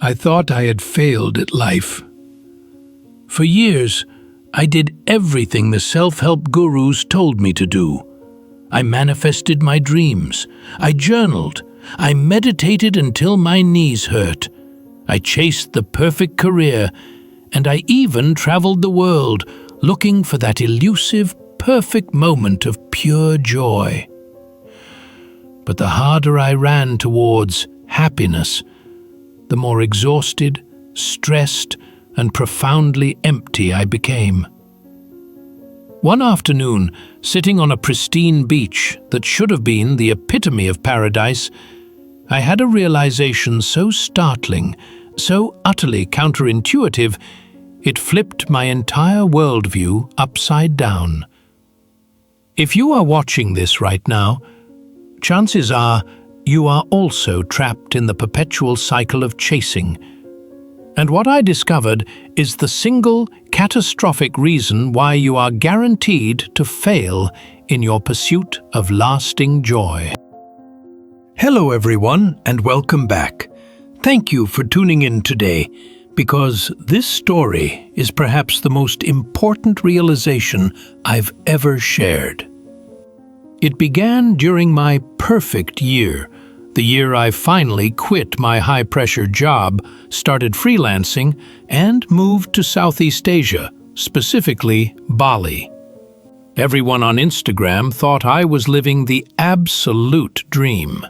I thought I had failed at life. For years, I did everything the self-help gurus told me to do. I manifested my dreams. I journaled. I meditated until my knees hurt. I chased the perfect career, and I even traveled the world looking for that elusive, perfect moment of pure joy. But the harder I ran towards happiness, the more exhausted, stressed, and profoundly empty I became. One afternoon, sitting on a pristine beach that should have been the epitome of paradise, I had a realization so startling, so utterly counterintuitive, it flipped my entire worldview upside down. If you are watching this right now, chances are you are also trapped in the perpetual cycle of chasing. And what I discovered is the single catastrophic reason why you are guaranteed to fail in your pursuit of lasting joy. Hello everyone, and welcome back. Thank you for tuning in today, because this story is perhaps the most important realization I've ever shared. It began during my perfect year, the year I finally quit my high-pressure job, started freelancing, and moved to Southeast Asia, specifically Bali. Everyone on Instagram thought I was living the absolute dream.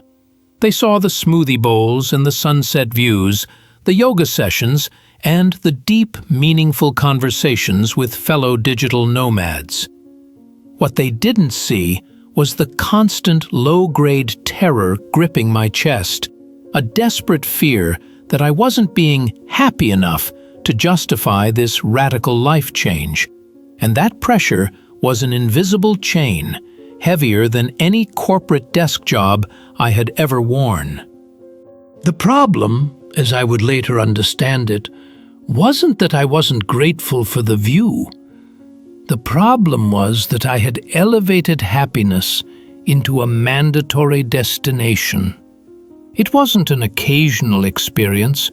They saw the smoothie bowls and the sunset views, the yoga sessions, and the deep, meaningful conversations with fellow digital nomads. What they didn't see was the constant low-grade terror gripping my chest, a desperate fear that I wasn't being happy enough to justify this radical life change. And that pressure was an invisible chain, heavier than any corporate desk job I had ever worn. The problem, as I would later understand it, wasn't that I wasn't grateful for the view. The problem was that I had elevated happiness into a mandatory destination. It wasn't an occasional experience,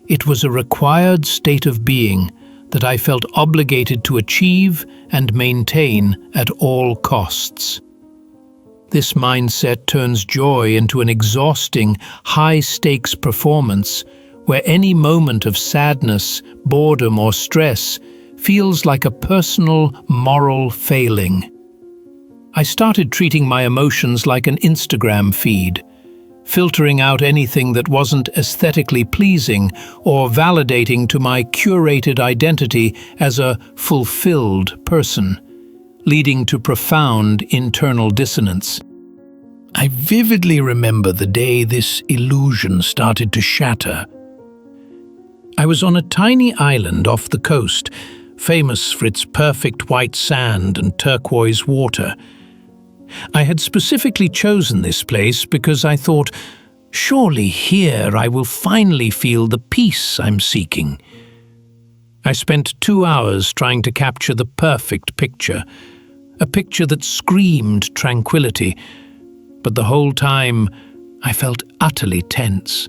it was a required state of being that I felt obligated to achieve and maintain at all costs. This mindset turns joy into an exhausting, high-stakes performance where any moment of sadness, boredom, or stress feels like a personal, moral failing. I started treating my emotions like an Instagram feed, filtering out anything that wasn't aesthetically pleasing or validating to my curated identity as a fulfilled person, leading to profound internal dissonance. I vividly remember the day this illusion started to shatter. I was on a tiny island off the coast, famous for its perfect white sand and turquoise water. I had specifically chosen this place because I thought, surely here I will finally feel the peace I'm seeking. I spent 2 hours trying to capture the perfect picture, a picture that screamed tranquility, but the whole time I felt utterly tense.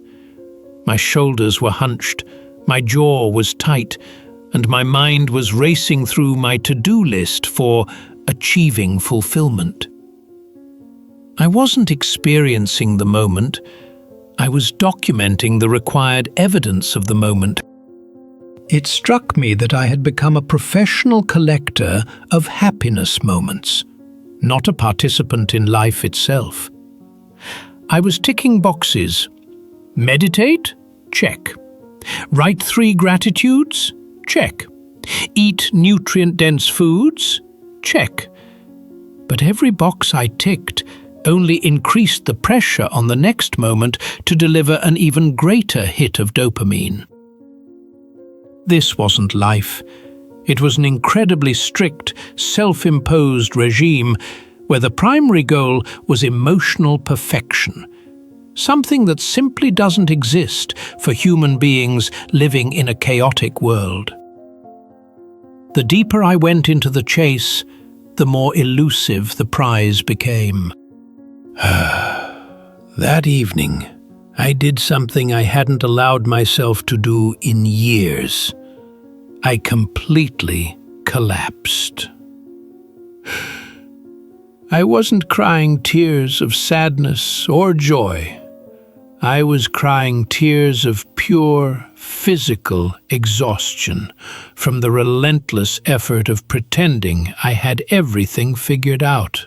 My shoulders were hunched, my jaw was tight, and my mind was racing through my to-do list for achieving fulfillment. I wasn't experiencing the moment, I was documenting the required evidence of the moment. It struck me that I had become a professional collector of happiness moments, not a participant in life itself. I was ticking boxes. Meditate? Check. Write 3 gratitudes? Check. Eat nutrient-dense foods? Check. But every box I ticked only increased the pressure on the next moment to deliver an even greater hit of dopamine. This wasn't life. It was an incredibly strict, self-imposed regime where the primary goal was emotional perfection, something that simply doesn't exist for human beings living in a chaotic world. The deeper I went into the chase, the more elusive the prize became. That evening, I did something I hadn't allowed myself to do in years. I completely collapsed. I wasn't crying tears of sadness or joy. I was crying tears of pure physical exhaustion from the relentless effort of pretending I had everything figured out.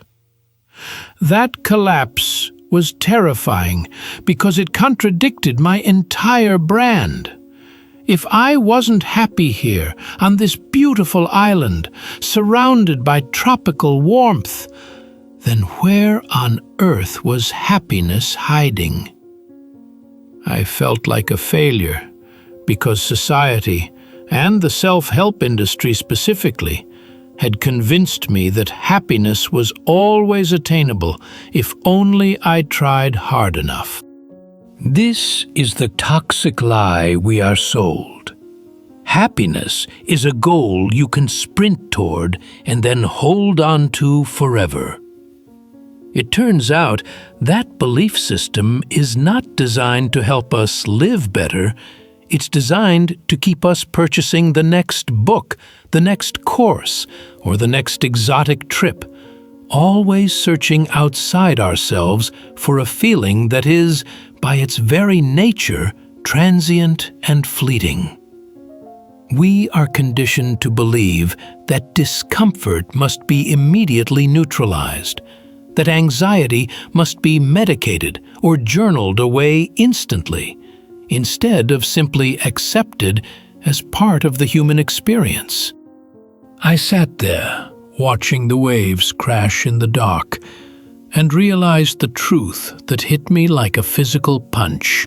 That collapse was terrifying because it contradicted my entire brand. If I wasn't happy here, on this beautiful island, surrounded by tropical warmth, then where on earth was happiness hiding? I felt like a failure because society, and the self-help industry specifically, had convinced me that happiness was always attainable if only I tried hard enough. This is the toxic lie we are sold. Happiness is a goal you can sprint toward and then hold on to forever. It turns out that belief system is not designed to help us live better. It's designed to keep us purchasing the next book, the next course, or the next exotic trip, always searching outside ourselves for a feeling that is, by its very nature, transient and fleeting. We are conditioned to believe that discomfort must be immediately neutralized, that anxiety must be medicated or journaled away instantly, instead of simply accepted as part of the human experience. I sat there, watching the waves crash in the dock, and realized the truth that hit me like a physical punch.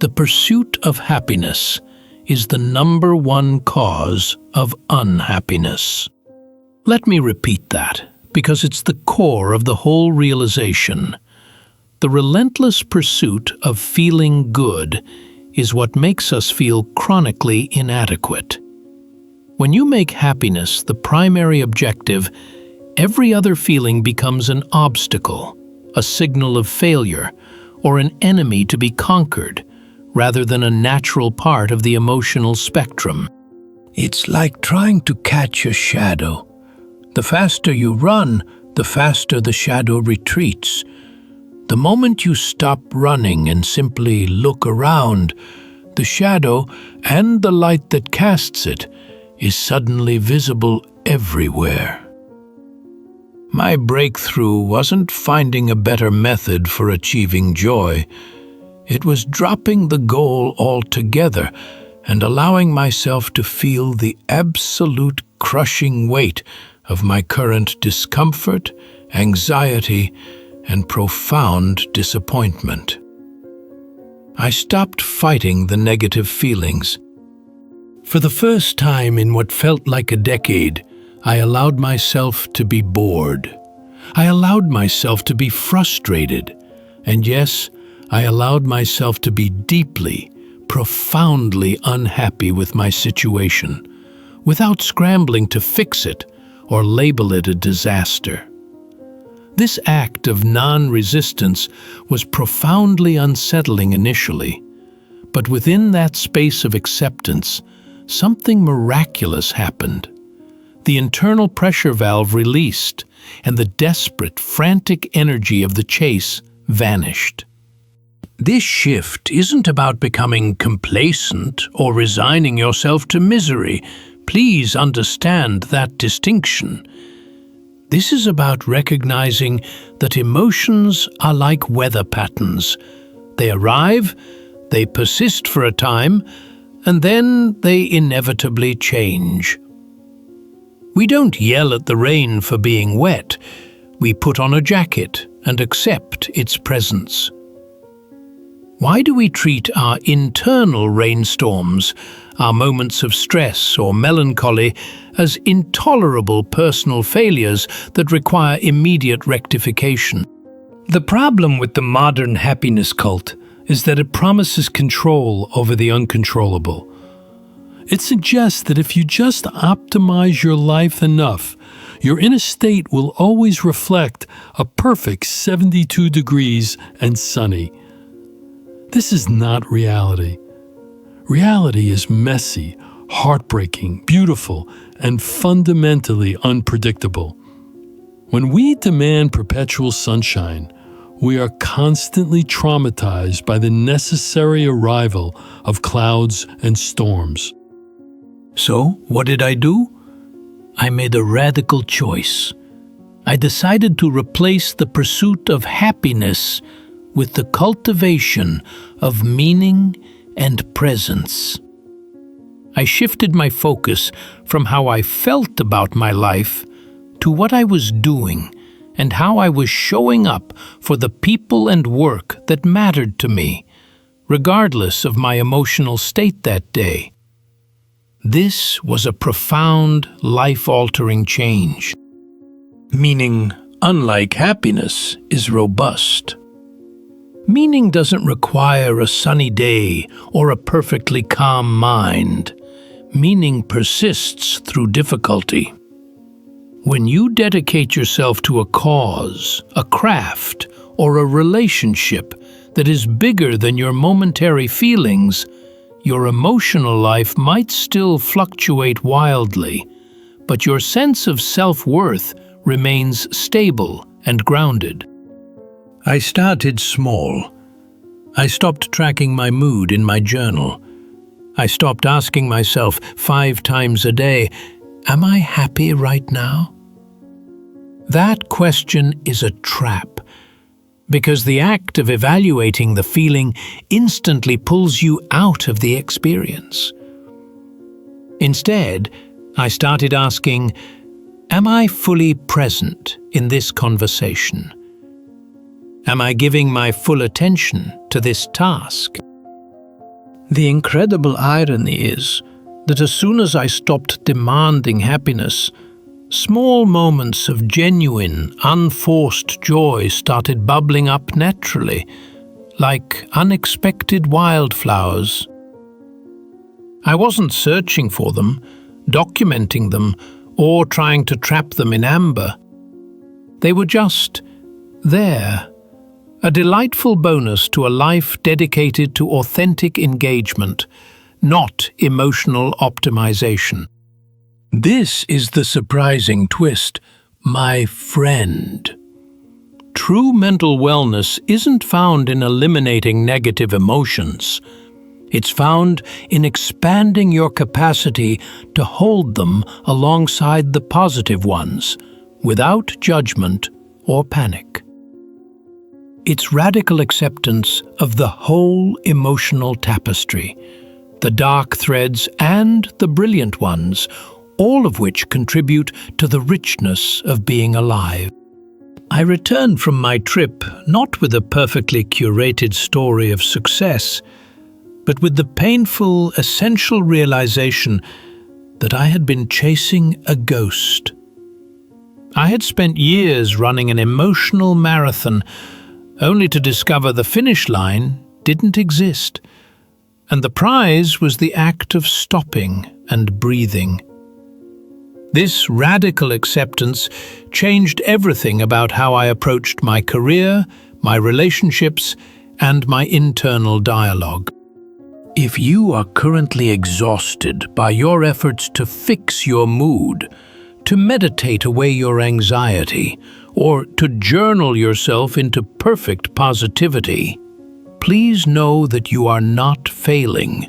The pursuit of happiness is the number one cause of unhappiness. Let me repeat that, because it's the core of the whole realization. The relentless pursuit of feeling good is what makes us feel chronically inadequate. When you make happiness the primary objective, every other feeling becomes an obstacle, a signal of failure, or an enemy to be conquered, rather than a natural part of the emotional spectrum. It's like trying to catch a shadow. The faster you run, the faster the shadow retreats. The moment you stop running and simply look around, the shadow and the light that casts it is suddenly visible everywhere. My breakthrough wasn't finding a better method for achieving joy. It was dropping the goal altogether and allowing myself to feel the absolute crushing weight of my current discomfort, anxiety, and profound disappointment. I stopped fighting the negative feelings. For the first time in what felt like a decade, I allowed myself to be bored. I allowed myself to be frustrated. And yes, I allowed myself to be deeply, profoundly unhappy with my situation, without scrambling to fix it or label it a disaster. This act of non-resistance was profoundly unsettling initially, but within that space of acceptance, something miraculous happened. The internal pressure valve released, and the desperate, frantic energy of the chase vanished. This shift isn't about becoming complacent or resigning yourself to misery. Please understand that distinction. This is about recognizing that emotions are like weather patterns. They arrive, they persist for a time, and then they inevitably change. We don't yell at the rain for being wet. We put on a jacket and accept its presence. Why do we treat our internal rainstorms, our moments of stress or melancholy, as intolerable personal failures that require immediate rectification? The problem with the modern happiness cult is that it promises control over the uncontrollable. It suggests that if you just optimize your life enough, your inner state will always reflect a perfect 72 degrees and sunny. This is not reality. Reality is messy, heartbreaking, beautiful, and fundamentally unpredictable. When we demand perpetual sunshine, we are constantly traumatized by the necessary arrival of clouds and storms. So, what did I do? I made a radical choice. I decided to replace the pursuit of happiness with the cultivation of meaning and presence. I shifted my focus from how I felt about my life to what I was doing and how I was showing up for the people and work that mattered to me, regardless of my emotional state that day. This was a profound, life-altering change. Meaning, unlike happiness, is robust. Meaning doesn't require a sunny day or a perfectly calm mind. Meaning persists through difficulty. When you dedicate yourself to a cause, a craft, or a relationship that is bigger than your momentary feelings, your emotional life might still fluctuate wildly, but your sense of self-worth remains stable and grounded. I started small. I stopped tracking my mood in my journal. I stopped asking myself 5 times a day, "Am I happy right now?" That question is a trap, because the act of evaluating the feeling instantly pulls you out of the experience. Instead, I started asking, "Am I fully present in this conversation? Am I giving my full attention to this task?" The incredible irony is that as soon as I stopped demanding happiness, small moments of genuine, unforced joy started bubbling up naturally, like unexpected wildflowers. I wasn't searching for them, documenting them, or trying to trap them in amber. They were just there, a delightful bonus to a life dedicated to authentic engagement, not emotional optimization. This is the surprising twist, my friend. True mental wellness isn't found in eliminating negative emotions. It's found in expanding your capacity to hold them alongside the positive ones, without judgment or panic. It's radical acceptance of the whole emotional tapestry, the dark threads and the brilliant ones, all of which contribute to the richness of being alive. I returned from my trip not with a perfectly curated story of success, but with the painful, essential realization that I had been chasing a ghost. I had spent years running an emotional marathon, only to discover the finish line didn't exist, and the prize was the act of stopping and breathing. This radical acceptance changed everything about how I approached my career, my relationships, and my internal dialogue. If you are currently exhausted by your efforts to fix your mood, to meditate away your anxiety, or to journal yourself into perfect positivity, please know that you are not failing.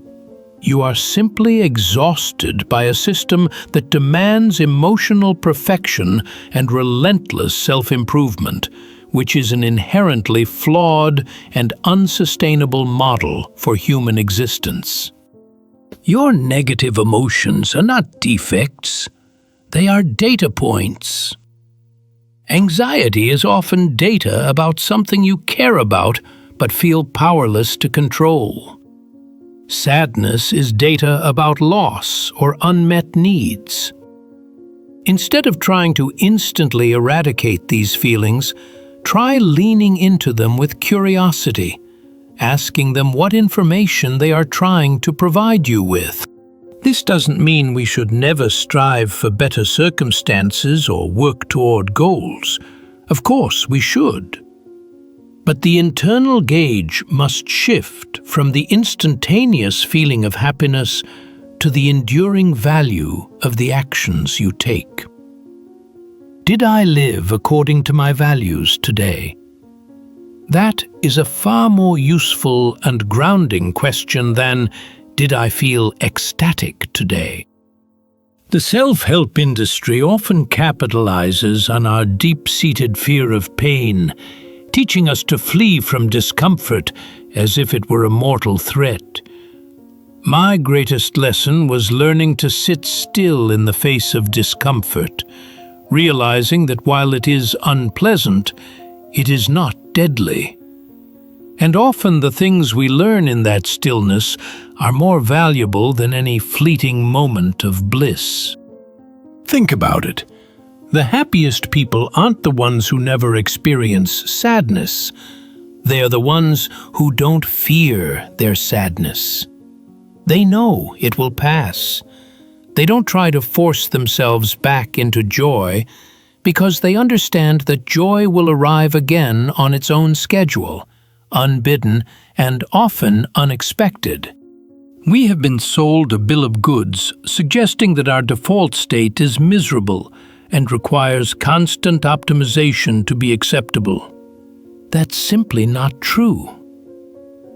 You are simply exhausted by a system that demands emotional perfection and relentless self-improvement, which is an inherently flawed and unsustainable model for human existence. Your negative emotions are not defects. They are data points. Anxiety is often data about something you care about but feel powerless to control. Sadness is data about loss or unmet needs. Instead of trying to instantly eradicate these feelings, try leaning into them with curiosity, asking them what information they are trying to provide you with. This doesn't mean we should never strive for better circumstances or work toward goals. Of course, we should. But the internal gauge must shift from the instantaneous feeling of happiness to the enduring value of the actions you take. Did I live according to my values today? That is a far more useful and grounding question than, did I feel ecstatic today? The self-help industry often capitalizes on our deep-seated fear of pain, teaching us to flee from discomfort as if it were a mortal threat. My greatest lesson was learning to sit still in the face of discomfort, realizing that while it is unpleasant, it is not deadly. And often the things we learn in that stillness are more valuable than any fleeting moment of bliss. Think about it. The happiest people aren't the ones who never experience sadness. They are the ones who don't fear their sadness. They know it will pass. They don't try to force themselves back into joy because they understand that joy will arrive again on its own schedule, unbidden and often unexpected. We have been sold a bill of goods suggesting that our default state is miserable and requires constant optimization to be acceptable. That's simply not true.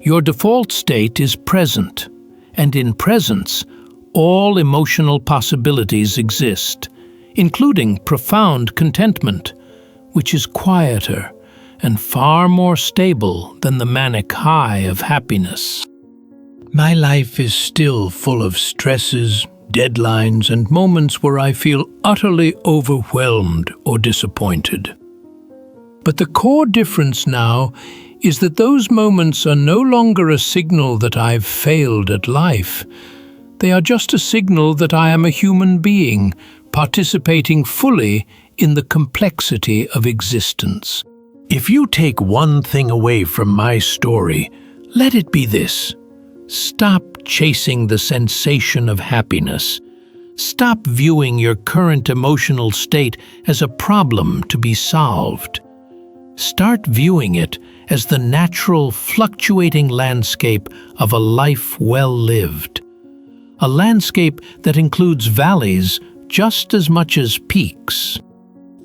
Your default state is present, and in presence, all emotional possibilities exist, including profound contentment, which is quieter and far more stable than the manic high of happiness. My life is still full of stresses, deadlines, and moments where I feel utterly overwhelmed or disappointed. But the core difference now is that those moments are no longer a signal that I've failed at life. They are just a signal that I am a human being, participating fully in the complexity of existence. If you take one thing away from my story, let it be this. Stop chasing the sensation of happiness. Stop viewing your current emotional state as a problem to be solved. Start viewing it as the natural, fluctuating landscape of a life well lived. A landscape that includes valleys just as much as peaks.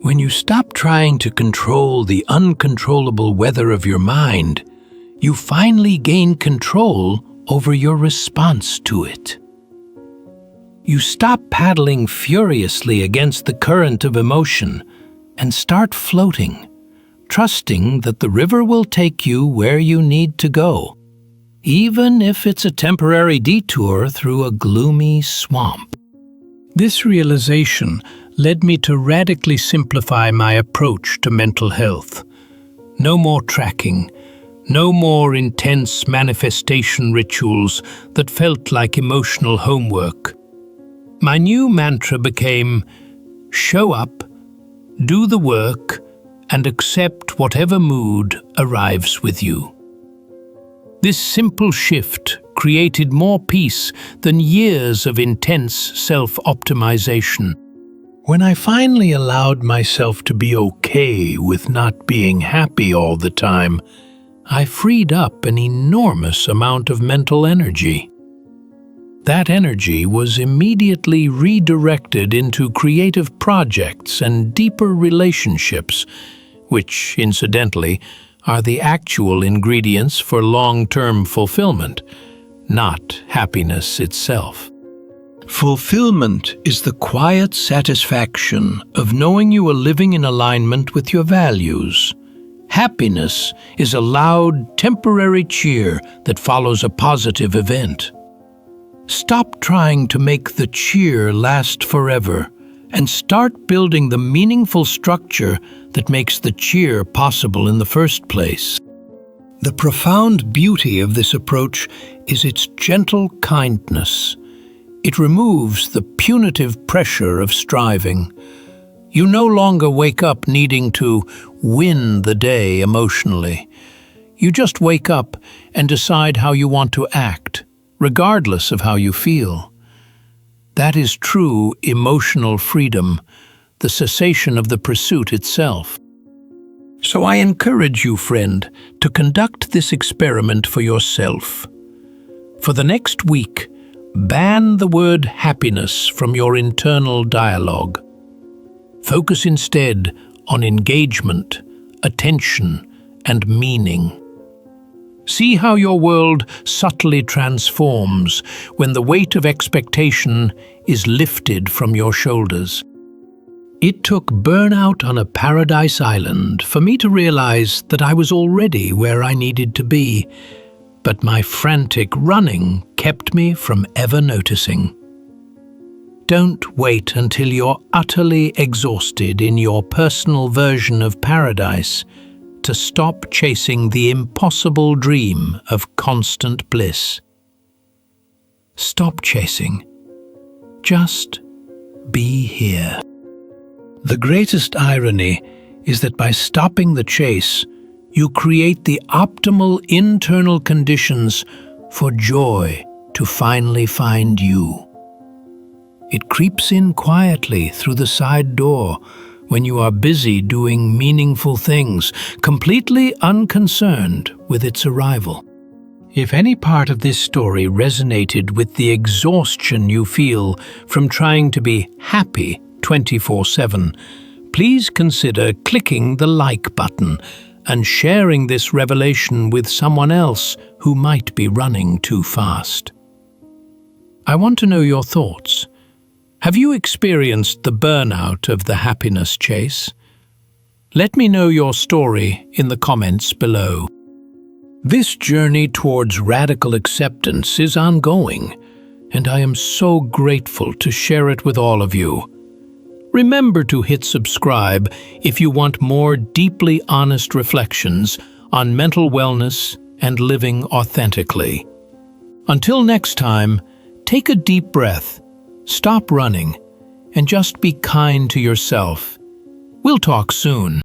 When you stop trying to control the uncontrollable weather of your mind, you finally gain control over your response to it. You stop paddling furiously against the current of emotion and start floating, trusting that the river will take you where you need to go, even if it's a temporary detour through a gloomy swamp. This realization led me to radically simplify my approach to mental health. No more tracking, no more intense manifestation rituals that felt like emotional homework. My new mantra became, show up, do the work, and accept whatever mood arrives with you. This simple shift created more peace than years of intense self-optimization. When I finally allowed myself to be okay with not being happy all the time, I freed up an enormous amount of mental energy. That energy was immediately redirected into creative projects and deeper relationships, which, incidentally, are the actual ingredients for long-term fulfillment, not happiness itself. Fulfillment is the quiet satisfaction of knowing you are living in alignment with your values. Happiness is a loud, temporary cheer that follows a positive event. Stop trying to make the cheer last forever and start building the meaningful structure that makes the cheer possible in the first place. The profound beauty of this approach is its gentle kindness. It removes the punitive pressure of striving. You no longer wake up needing to win the day emotionally. You just wake up and decide how you want to act, regardless of how you feel. That is true emotional freedom, the cessation of the pursuit itself. So I encourage you, friend, to conduct this experiment for yourself. For the next week, ban the word happiness from your internal dialogue. Focus instead on engagement, attention, and meaning. See how your world subtly transforms when the weight of expectation is lifted from your shoulders. It took burnout on a paradise island for me to realize that I was already where I needed to be, but my frantic running kept me from ever noticing. Don't wait until you're utterly exhausted in your personal version of paradise to stop chasing the impossible dream of constant bliss. Stop chasing. Just be here. The greatest irony is that by stopping the chase, you create the optimal internal conditions for joy to finally find you. It creeps in quietly through the side door when you are busy doing meaningful things, completely unconcerned with its arrival. If any part of this story resonated with the exhaustion you feel from trying to be happy 24/7, please consider clicking the like button and sharing this revelation with someone else who might be running too fast. I want to know your thoughts. Have you experienced the burnout of the happiness chase? Let me know your story in the comments below. This journey towards radical acceptance is ongoing, and I am so grateful to share it with all of you. Remember to hit subscribe if you want more deeply honest reflections on mental wellness and living authentically. Until next time, take a deep breath, stop running, and just be kind to yourself. We'll talk soon.